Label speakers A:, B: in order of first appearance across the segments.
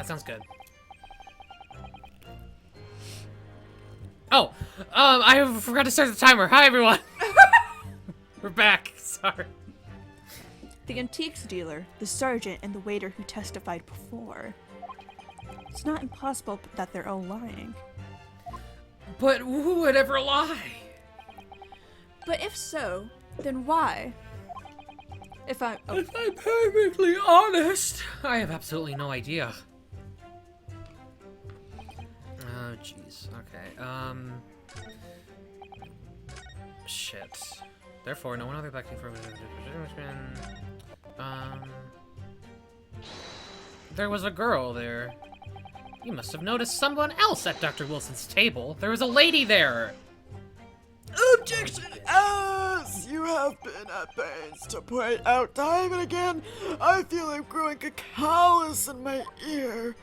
A: That sounds good. Oh, I forgot to start the timer. Hi, everyone. We're back. Sorry.
B: The antiques dealer, the sergeant, and the waiter who testified before. It's not impossible that they're all lying.
A: But who would ever lie?
B: But if so, then why? If I'm
A: perfectly honest, I have absolutely no idea. Oh, jeez. Okay. Shit. Therefore, no one other lacking for there was a girl there. You must have noticed someone else at Dr. Wilson's table. There was a lady there.
C: Objection! As you have been at pains to point out time and again, I feel I'm growing a callus in my ear.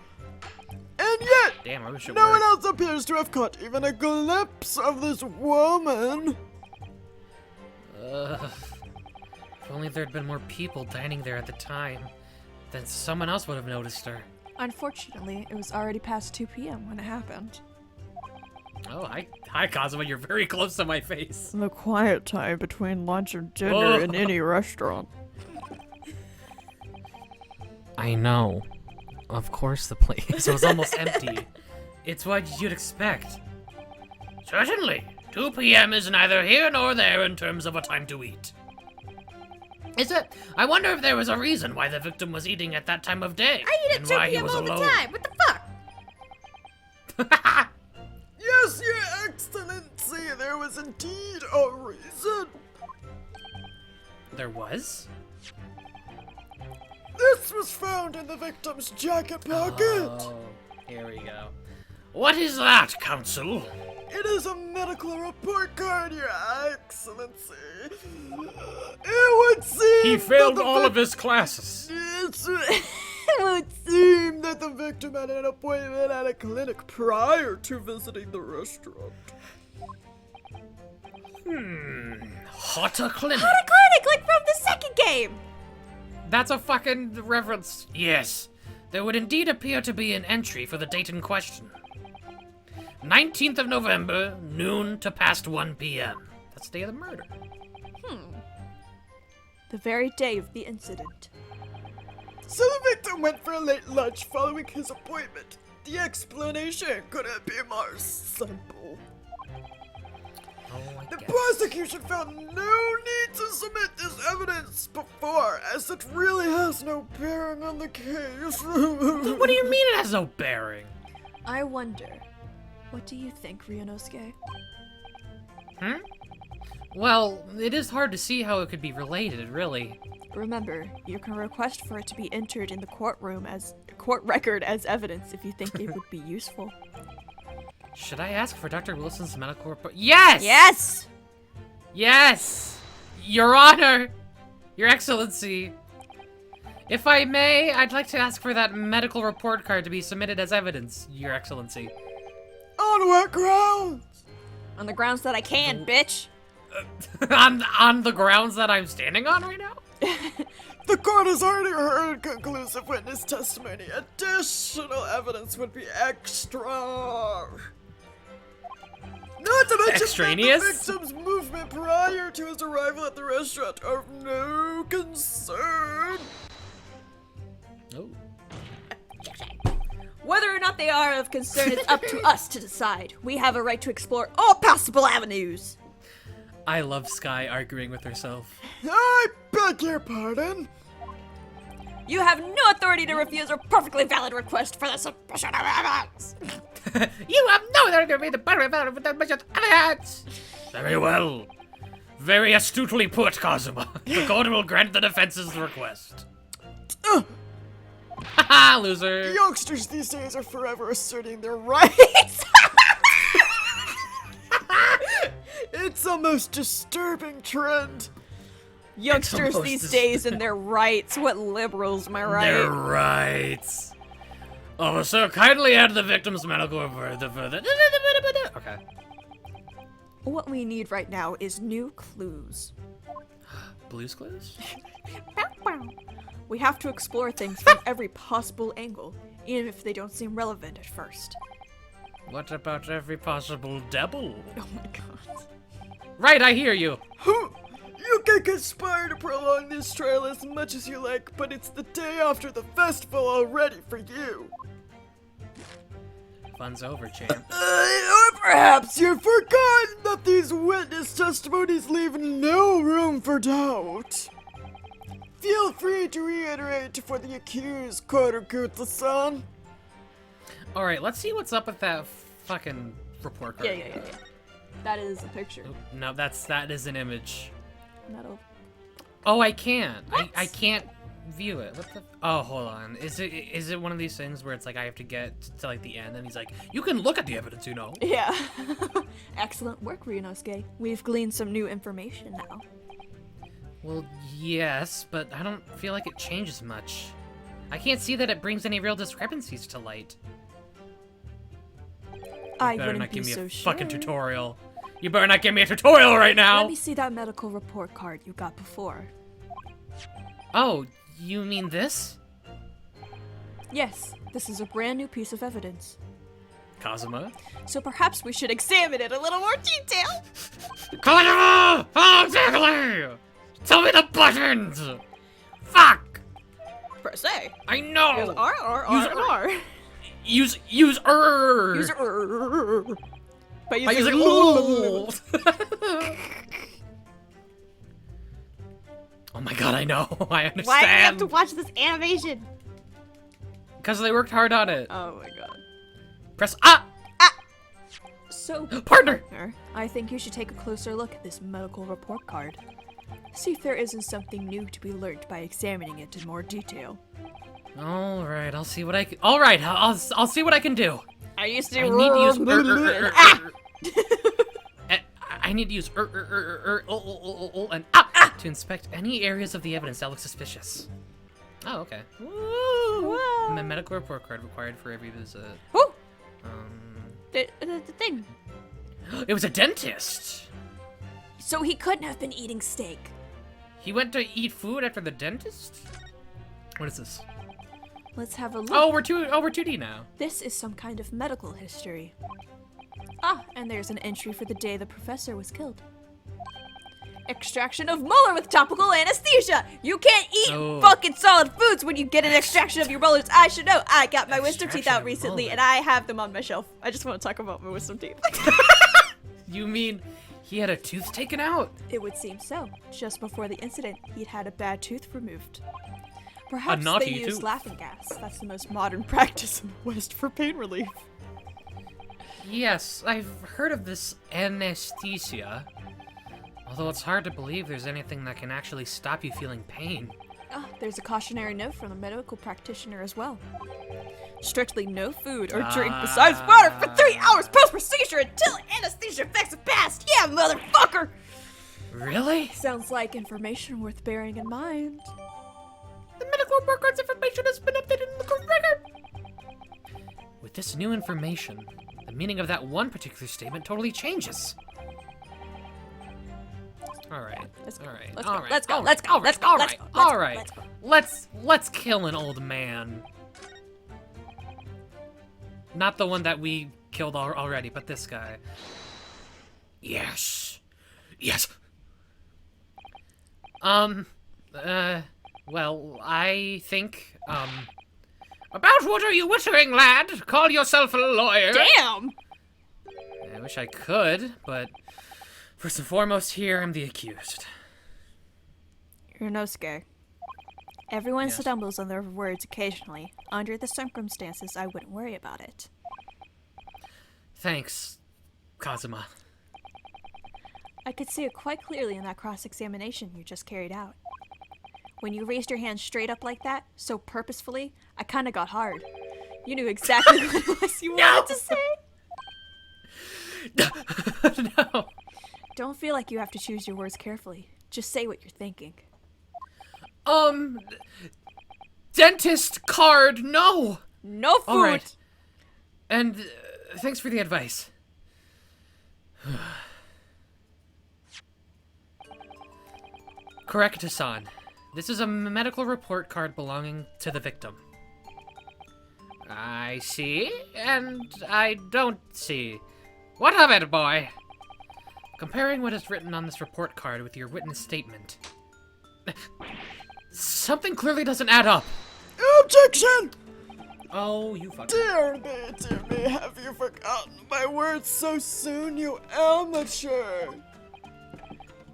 C: And yet,
A: Damn, I wish it
C: no
A: worked.
C: one else appears to have caught even a glimpse of this woman.
A: If only there'd been more people dining there at the time, then someone else would have noticed her.
B: Unfortunately, it was already past 2 p.m. when it happened.
A: Oh, hi, Cosmo. You're very close to my face.
C: The quiet time between lunch and dinner in any restaurant.
A: I know. Of course the place was almost empty. It's what you'd expect. Certainly. 2 p.m. is neither here nor there in terms of a time to eat. Is it? I wonder if there was a reason why the victim was eating at that time of day.
D: I eat at
A: and
D: 2
A: why he
D: p.m.
A: was
D: all the
A: alone.
D: time. What the fuck?
C: Yes, Your Excellency, there was indeed a reason.
A: There was?
C: This was found in the victim's jacket pocket.
A: Oh, here we go. What is that, Counsel?
C: It is a medical report card, Your Excellency. It would seem
A: He failed
C: that the
A: all of his classes.
C: It would seem that the victim had an appointment at a clinic prior to visiting the restaurant.
A: Hot a clinic.
D: Hot a clinic, like from the second game.
A: That's a fucking reference. Yes, there would indeed appear to be an entry for the date in question. 19th of November, noon to past 1 p.m. That's the day of the murder.
B: The very day of the incident.
C: So the victim went for a late lunch following his appointment. The explanation couldn't be more simple.
A: Oh, I
C: The
A: guess.
C: prosecution found no need to submit this evidence before, as it really has no bearing on the case.
A: What do you mean it has no bearing?
B: I wonder, what do you think, Ryunosuke?
A: Well, it is hard to see how it could be related, really.
B: Remember, you can request for it to be entered in the court record as evidence if you think it would be useful.
A: Should I ask for Dr. Wilson's medical report? Yes!
B: Yes!
A: Yes! Your Honor! Your Excellency! If I may, I'd like to ask for that medical report card to be submitted as evidence, Your Excellency.
C: On what grounds?
B: On the grounds that I can, bitch!
A: on the grounds that I'm standing on right now?
C: The court has already heard conclusive witness testimony. Additional evidence would be extra. Not to mention
A: Extraneous?
C: that the victim's movement prior to his arrival at the restaurant are of no concern.
A: Oh.
B: Whether or not they are of concern is up to us to decide. We have a right to explore all possible avenues.
A: I love Sky arguing with herself.
C: I beg your pardon.
B: You have no authority to refuse a perfectly valid request for the suppression of evidence.
A: You have no authority to be the better with that much evidence! Very well. Very astutely put, Kazuma. The court will grant the defense's request. Haha, loser.
C: Youngsters these days are forever asserting their rights. It's a most disturbing trend.
B: Youngsters
A: most
B: these days and their rights. What liberals, am I right?
A: Their rights. Officer, kindly add the victim's medical report. Okay.
B: What we need right now is new clues.
A: Blue's Clues?
B: We have to explore things from every possible angle. even if they don't seem relevant at first.
A: What about every possible devil?
B: Oh my god.
A: Right, I hear you.
C: You can conspire to prolong this trial as much as you like, but it's the day after the festival already for you.
A: Fun's over, champ.
C: Or perhaps you've forgotten that these witness testimonies leave no room for doubt. Feel free to reiterate for the accused, Kotokuta-san.
A: Alright, let's see what's up with that fucking report card.
B: Yeah. That is a picture.
A: No, that is an image.
B: Metal.
A: Oh, I can't.
B: What?
A: I can't view it. What the? Oh, hold on. Is it one of these things where it's like I have to get to like the end and he's like, you can look at the evidence, you know?
B: Yeah. Excellent work, Ryunosuke. We've gleaned some new information now.
A: Well, yes, but I don't feel like it changes much. I can't see that it brings any real discrepancies to light.
B: I
A: Better
B: wouldn't
A: not
B: be
A: give me
B: so
A: a
B: sure.
A: fucking tutorial. You better not give me a tutorial right now.
B: Let me see that medical report card you got before.
A: Oh, you mean this?
B: Yes, this is a brand new piece of evidence.
A: Kazuma?
B: So perhaps we should examine it in a little more detail.
A: Kazuma! Oh, exactly! Tell me the buttons! Fuck!
B: Press A.
A: I know!
B: Use R,
A: Use
B: R.
A: Use
B: Use R. By
A: I use
B: using
A: Oh my god, I know. I understand.
D: Why do we have to watch this animation?
A: Because they worked hard on it.
B: Oh my god.
A: Press A!
B: So,
A: Partner!
B: partner, I think you should take a closer look at this medical report card. See if there isn't something new to be learned by examining it in more detail.
A: Alright, I'll see what I can. Alright, I'll see what I can do.
B: I used to
A: I need to use. I need to use and to inspect any areas of the evidence that look suspicious. Oh, okay. A medical report card required for every visit.
B: Woo!
D: The thing.
A: It was a dentist.
B: So he couldn't have been eating steak.
A: He went to eat food after the dentist. What is this?
B: Let's have a look.
A: Oh, we're 2D now.
B: This is some kind of medical history. Ah, and there's an entry for the day the professor was killed. Extraction of molar with topical anesthesia! You can't eat
A: Oh.
B: fucking solid foods when you get an extraction of your molars. I should know. I got my wisdom teeth
A: Extraction
B: out
A: of
B: recently
A: molar.
B: and I have them on my shelf. I just want to talk about my wisdom teeth.
A: You mean he had a tooth taken out?
B: It would seem so. Just before the incident, he'd had a bad tooth removed. Perhaps
A: naughty
B: they use
A: tooth.
B: laughing gas. That's the most modern practice in the West for pain relief.
A: Yes, I've heard of this anesthesia. Although it's hard to believe there's anything that can actually stop you feeling pain.
B: Ah, there's a cautionary note from the medical practitioner as well. Strictly no food or drink besides water for 3 hours post-procedure until anesthesia effects have passed. Yeah, motherfucker!
A: Really?
B: Sounds like information worth bearing in mind.
A: The medical report card's information has been updated in the court record. With this new information, the meaning of that one particular statement totally changes. Alright.
B: Let's go.
A: Alright.
B: Let's go.
A: Alright.
B: Let's go.
A: alright,
B: Let's go.
A: alright,
B: Let's go.
A: alright,
B: Let's go. Let's go.
A: alright.
B: Let's go.
A: Let's kill an old man. Not the one that we killed already, but this guy. Yes. Yes. Well, I think, about what are you whittering, lad? Call yourself a lawyer.
B: Damn!
A: I wish I could, but first and foremost here, I'm the accused.
B: Ryunosuke. Everyone
A: Yes.
B: stumbles on their words occasionally. Under the circumstances, I wouldn't worry about it.
A: Thanks, Kazuma.
B: I could see it quite clearly in that cross-examination you just carried out. When you raised your hand straight up like that, so purposefully, I kinda got hard. You knew exactly what it was you wanted to say.
A: No.
B: Don't feel like you have to choose your words carefully. Just say what you're thinking.
A: Dentist card, no!
B: No food!
A: Alright. And thanks for the advice. Correct-san. This is a medical report card belonging to the victim. I see, and I don't see. What of it, boy? Comparing what is written on this report card with your witness statement. Something clearly doesn't add up.
C: Objection!
A: Oh, you fucking...
C: Dear me, have you forgotten my words so soon, you amateur?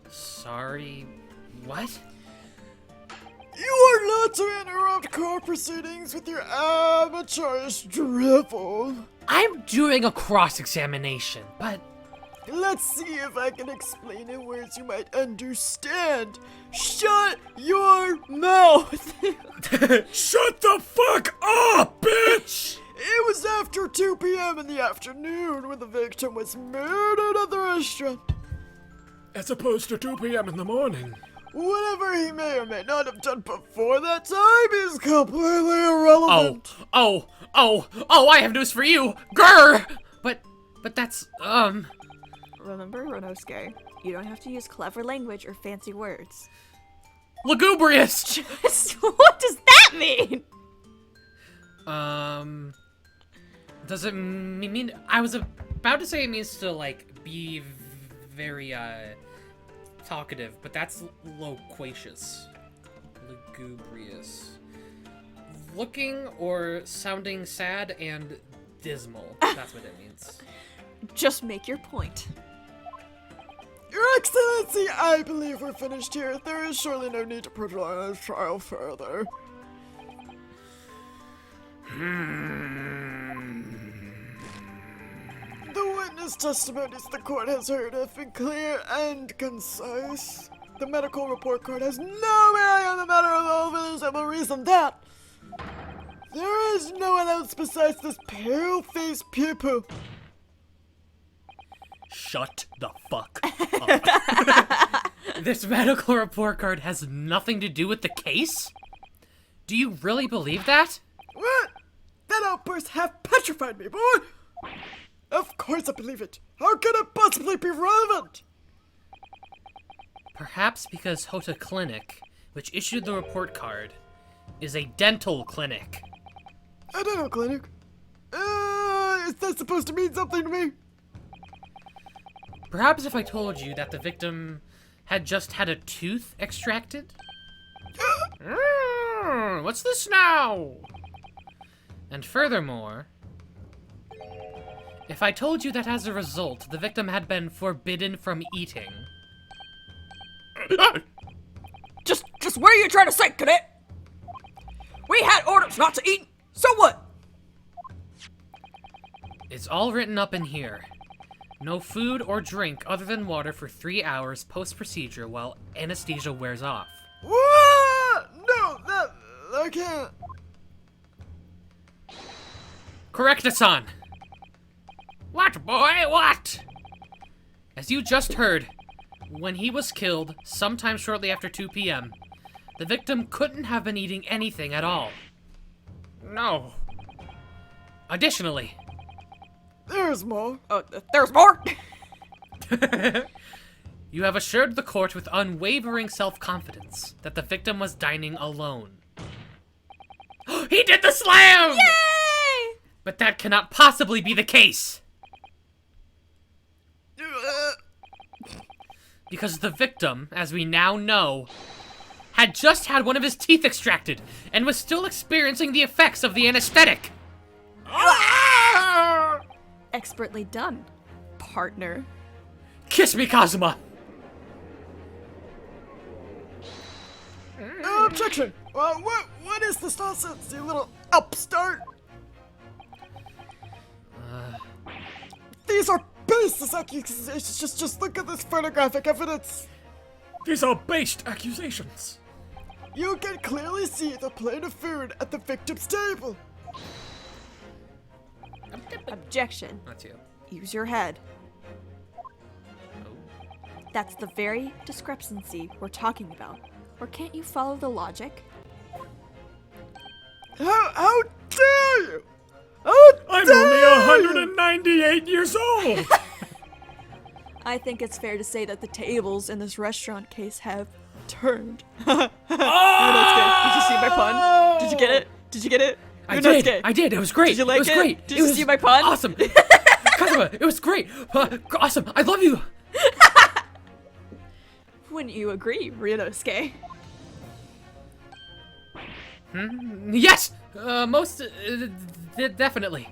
A: Sorry, what?
C: You are not to interrupt court proceedings with your amateurish drivel.
A: I'm doing a cross-examination, but...
C: Let's see if I can explain in words you might understand. Shut your mouth!
E: Shut the fuck up, bitch!
C: It was after 2 p.m. in the afternoon when the victim was murdered at the restaurant.
E: As opposed to 2 p.m. in the morning.
C: Whatever he may or may not have done before that time is completely irrelevant.
A: Oh, I have news for you! Grr! But that's,
B: Remember, Ronosuke, you don't have to use clever language or fancy words.
A: lugubrious!
B: What does that mean?
A: Does it mean... I was about to say it means to, like, be very, talkative, but that's loquacious. Lugubrious. Looking or sounding sad and dismal. That's what it means.
B: Just make your point.
C: Your Excellency, I believe we're finished here. There is surely no need to prolong this trial further. The witness testimonies the court has heard have been clear and concise. The medical report card has no bearing on the matter of all for the simple reason that there is no one else besides this pale-faced pupil.
A: Shut the fuck up. This medical report card has nothing to do with the case? Do you really believe that?
C: What? That outburst half petrified me, boy! Of course I believe it. How could it possibly be relevant?
A: Perhaps because Hota Clinic, which issued the report card, is a dental clinic.
C: A dental clinic? Is that supposed to mean something to me?
A: Perhaps if I told you that the victim had just had a tooth extracted? What's this now? And furthermore, if I told you that as a result, the victim had been forbidden from eating.
B: Just what are you trying to say, cadet? We had orders not to eat, so what?
A: It's all written up in here. No food or drink other than water for 3 hours post-procedure while anesthesia wears off.
C: What? No, I can't.
A: Correct-a-son! What, boy, what? As you just heard, when he was killed, sometime shortly after 2 p.m., the victim couldn't have been eating anything at all. No. Additionally...
C: There's more.
B: There's more?
A: You have assured the court with unwavering self-confidence that the victim was dining alone. He did the slam!
B: Yay!
A: But that cannot possibly be the case! Because the victim, as we now know, had just had one of his teeth extracted and was still experiencing the effects of the anesthetic.
B: Expertly done, partner.
A: Kiss me, Kazuma!
C: Objection! What is this nonsense, you little upstart? These are baseless accusations. Just look at this photographic evidence.
E: These are based accusations.
C: You can clearly see the plate of food at the victim's table.
B: Objection.
A: That's you.
B: Use your head. That's the very discrepancy we're talking about. Or can't you follow the logic?
C: How dare you?
E: I'm only 198 years old!
B: I think it's fair to say that the tables in this restaurant case have turned.
A: Oh!
B: Did you see my pun? Did you get it? Did you get it?
C: You're not scared.
A: I did. It was great.
C: Did you like
A: it was great.
C: Did
A: it
C: you
A: was
C: see my pun?
A: Awesome. Kazuma, it was great. Awesome. I love you.
B: Wouldn't you agree, Ryunosuke?
A: Yes. Most definitely.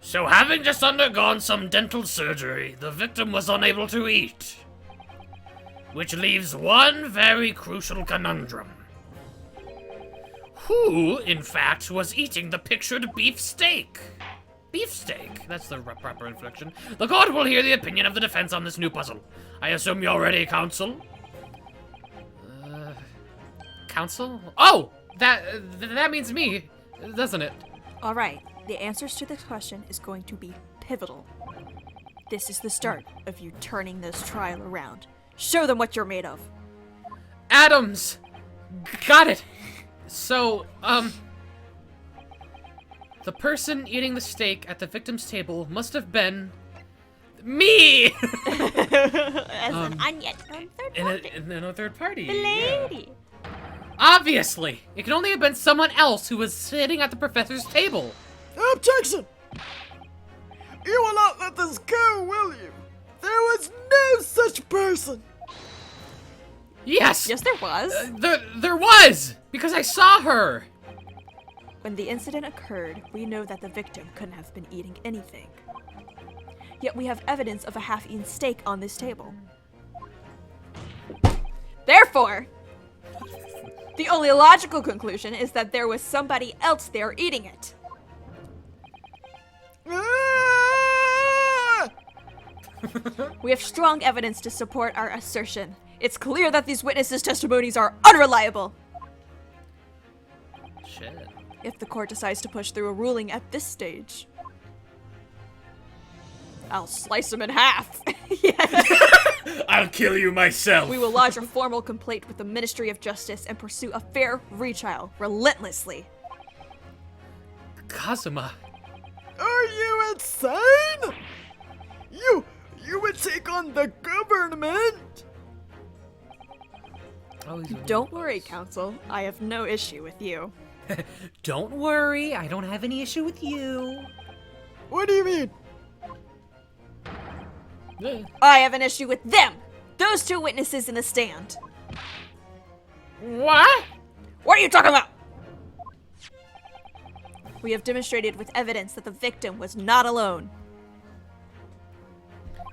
A: So, having just undergone some dental surgery, the victim was unable to eat. Which leaves one very crucial conundrum. Who, in fact, was eating the pictured beef steak? Beefsteak? That's the proper inflection. The court will hear the opinion of the defense on this new puzzle. I assume you're ready, counsel? Counsel? Oh! That means me, doesn't it?
B: Alright, the answers to this question is going to be pivotal. This is the start of you turning this trial around. Show them what you're made of.
A: Adams! Got it! So, the person eating the steak at the victim's table must have been me!
D: As an onion from third party.
A: in a third party.
D: The lady.
A: Obviously! It can only have been someone else who was sitting at the professor's table.
C: Objection! You will not let this go, will you? There was no such person!
A: Yes!
B: Yes, there was.
A: There was! Because I saw her!
B: When the incident occurred, we know that the victim couldn't have been eating anything. Yet we have evidence of a half-eaten steak on this table. Therefore, the only logical conclusion is that there was somebody else there eating it.
C: Ah!
B: We have strong evidence to support our assertion. It's clear that these witnesses' testimonies are unreliable.
A: Shit.
B: If the court decides to push through a ruling at this stage, I'll slice them in half. Yeah.
E: I'll kill you myself.
B: We will lodge a formal complaint with the Ministry of Justice and pursue a fair retrial relentlessly.
A: Kazuma.
C: Are you insane? You would take on the government?
A: Oh,
B: Don't worry, Counsel. I have no issue with you.
A: Don't worry, I don't have any issue with you.
C: What do you mean?
B: I have an issue with them! Those two witnesses in the stand.
A: What?
B: What are you talking about? We have demonstrated with evidence that the victim was not alone.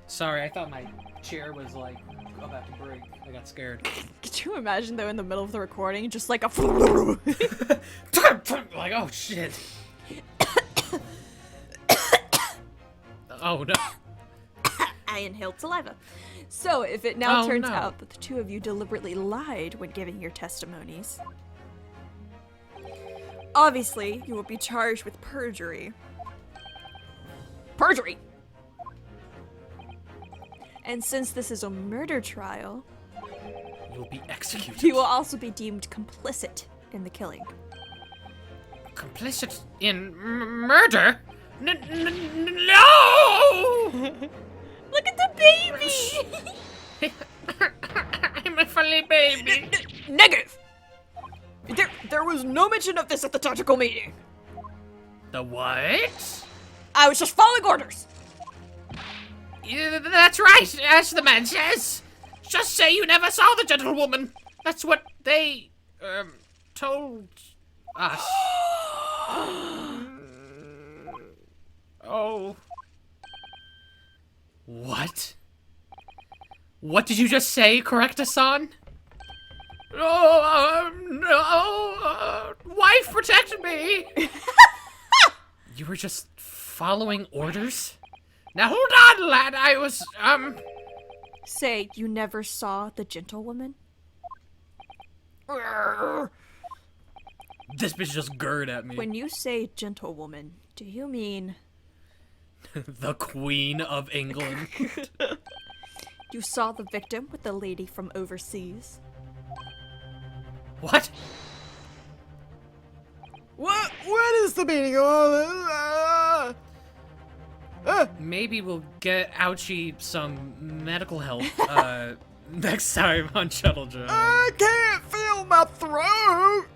A: Sorry, I thought my chair was like about to break. I got scared.
B: Could you imagine though in the middle of the recording, just like a
A: Like, oh shit. Oh no.
B: I inhaled saliva. So, if it now
A: Oh,
B: turns
A: no.
B: out that the two of you deliberately lied when giving your testimonies, obviously you will be charged with perjury. Perjury! And since this is a murder trial,
A: You will be executed.
B: you will also be deemed complicit in the killing.
A: Complicit in murder? No!
B: Look at the baby!
A: I'm a funny baby.
B: Negative! There was no mention of this at the tactical meeting.
A: The what?
B: I was just following orders.
A: Yeah, that's right, as the man says. Just say you never saw the gentlewoman. That's what they, told us. Oh. What? What did you just say, Correctason? Oh, no, wife, protect me! You were just following orders? Now hold on, lad, I was,
B: Say, you never saw the gentlewoman?
A: This bitch just gurred at me.
B: When you say gentlewoman, do you mean
A: The Queen of England.
B: you saw the victim with the lady from overseas?
A: What?
C: What is the meaning of all this?
A: Maybe we'll get Ouchie some medical help, next time on Shuttle Drive.
C: I can't feel my throat!